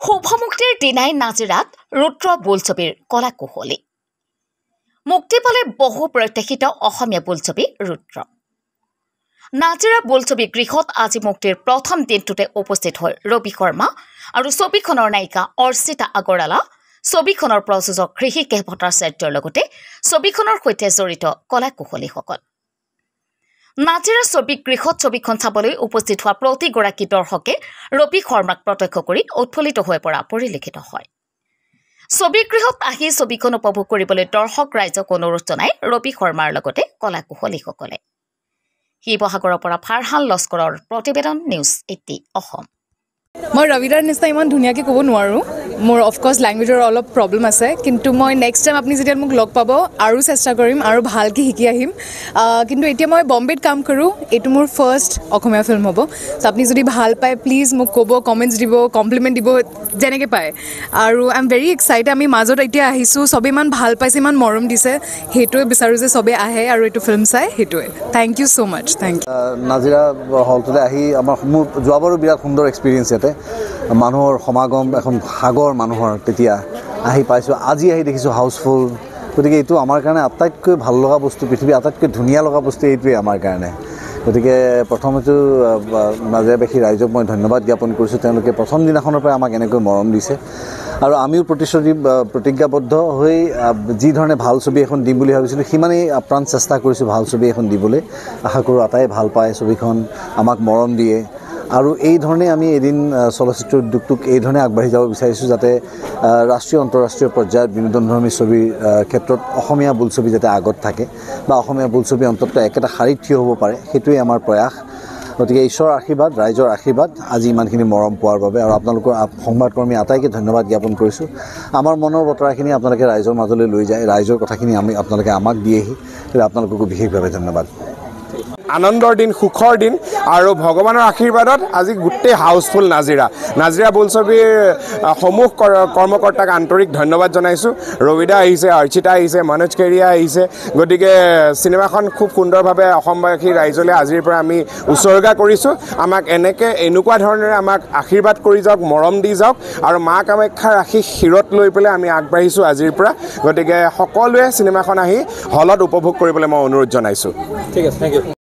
শুভমুক্তিৰ দিনাই নাজিৰাত ৰুদ্ৰ বোলছবিৰ কলা কুশলী মুক্তি পালে বহু প্ৰত্যাশিত অসমীয়া বোলছবি ৰুদ্ৰ। নাজিৰা বোলছবি গৃহত আজি মুক্তিৰ প্ৰথম দিনটোতে উপস্থিত হয় ৰবি শৰ্মা আৰু ছবিখনৰ নায়িকা অৰ্চিতা আগৰৱালা, ছবিখনৰ প্ৰযোজক হৃষিকেশ ভট্টাচাৰ্যৰ লগতে ছবিখনৰ সৈতে জড়িত কলা কুশলীসকল। নাজিৰা ছবি গৃহত ছবিখন চাবলৈ উপস্থিত হোৱা প্ৰতিগৰাকী দৰ্শকে ৰবি শৰ্মাক প্ৰত্যক্ষ কৰি উৎফুল্লিত হৈ পৰা পৰিলক্ষিত হয়। ছবি গৃহত আহি ছবিখন উপভোগ কৰিবলৈ দৰ্শক ৰাইজক অনুৰোধ জনাই ৰবি শৰ্মাৰ লগতে কলা কুশলীসকলে। শিৱসাগৰৰ পৰা ফাৰহান লস্কৰৰ প্ৰতিবেদন, নিউজ 18 অসম। মই ৰবিদাৰ নিচিনা ইমান ধুনীয়াকৈ ক'ব নোৱাৰোঁ, মোৰ অফক'ৰ্ছ লেংগুৱেজৰ অলপ প্ৰব্লেম আছে, কিন্তু মই নেক্সট টাইম আপুনি যেতিয়া মোক লগ পাব আৰু চেষ্টা কৰিম আৰু ভালকৈ শিকি আহিম। কিন্তু এতিয়া মই বম্বেত কাম কৰোঁ, এইটো মোৰ ফাৰ্ষ্ট অসমীয়া ফিল্ম হ'ব। চ' আপুনি যদি ভাল পায় প্লিজ মোক ক'ব, কমেণ্টছ দিব, কমপ্লিমেণ্ট দিব যেনেকৈ পায়। আৰু আই এম ভেৰি এক্সাইটেড, আমি মাজত এতিয়া আহিছোঁ, চবেই ইমান ভাল পাইছে, ইমান মৰম দিছে, সেইটোৱে বিচাৰোঁ যে চবেই আহে আৰু এইটো ফিল্ম চাই, সেইটোৱে। Thank you so' much, thank you. Nazira হলটোলৈ আহি মোৰ যোৱাবাৰো বিৰাট সুন্দৰ এক্সপিৰিয়েঞ্চ ইয়াতে, মানুহৰ সমাগম, এখন সাগৰ মানুহৰ তেতিয়া আহি পাইছোঁ, আজি আহি দেখিছোঁ হাউচফুল। গতিকে এইটো আমাৰ কাৰণে আটাইতকৈ ভাল লগা বস্তু, পৃথিৱীৰ আটাইতকৈ ধুনীয়া লগা বস্তু এইটোৱে আমাৰ কাৰণে। গতিকে প্ৰথমতে নাজিৰাবাসী ৰাইজক মই ধন্যবাদ জ্ঞাপন কৰিছোঁ, তেওঁলোকে প্ৰথম দিনাখনৰ পৰা আমাক এনেকৈ মৰম দিছে আৰু আমিও প্ৰতিজ্ঞাবদ্ধ হৈ যি ধৰণে ভাল ছবি এখন দিম বুলি ভাবিছিলোঁ সিমানেই আপ্ৰাণ চেষ্টা কৰিছোঁ ভাল ছবি এখন দিবলৈ। আশা কৰোঁ আটাই ভাল পায় ছবিখন, আমাক মৰম দিয়ে আৰু এই ধৰণে আমি এদিন চলচ্চিত্ৰ উদ্যোগটোক এই ধৰণে আগবাঢ়ি যাব বিচাৰিছোঁ, যাতে ৰাষ্ট্ৰীয় আন্তঃৰাষ্ট্ৰীয় পৰ্যায়ত বিনোদনধৰ্মী ছবিৰ ক্ষেত্ৰত অসমীয়া বোলছবি যাতে আগত থাকে বা অসমীয়া বোলছবি অন্ততঃ একেটা শাৰীত থিয় হ'ব পাৰে, সেইটোৱে আমাৰ প্ৰয়াস। গতিকে ঈশ্বৰৰ আশীৰ্বাদ, ৰাইজৰ আশীৰ্বাদ আজি ইমানখিনি মৰম পোৱাৰ বাবে, আৰু আপোনালোকৰ সংবাদকৰ্মী আটাইকে ধন্যবাদ জ্ঞাপন কৰিছোঁ। আমাৰ মনৰ বতৰাখিনি আপোনালোকে ৰাইজৰ মাজলৈ লৈ যায়, ৰাইজৰ কথাখিনি আপোনালোকে আমাক দিয়েহি, গতিকে আপোনালোককো বিশেষভাৱে ধন্যবাদ। আনন্দৰ দিন, সুখৰ দিন আৰু ভগৱানৰ আশীৰ্বাদত আজি গোটেই হাউচফুল নাজিৰা বোলছবিৰ সমূহ কৰ্মকৰ্তাক আন্তৰিক ধন্যবাদ জনাইছোঁ। ৰবিদা আহিছে, অৰ্চিতা আহিছে, মনোজ কেৰিয়া আহিছে। গতিকে চিনেমাখন খুব সুন্দৰভাৱে অসমবাসী ৰাইজলৈ আজিৰ পৰা আমি উচৰ্গা কৰিছোঁ। আমাক এনেকুৱা ধৰণেৰে আমাক আশীৰ্বাদ কৰি যাওক, মৰম দি যাওক আৰু মা কামাখ্যাৰ ৰাশি শিৰত লৈ পেলাই আমি আগবাঢ়িছোঁ আজিৰ পৰা। গতিকে সকলোৱে চিনেমাখন আহি হলত উপভোগ কৰিবলৈ মই অনুৰোধ জনাইছোঁ। ঠিক আছে, থেংক ইউ।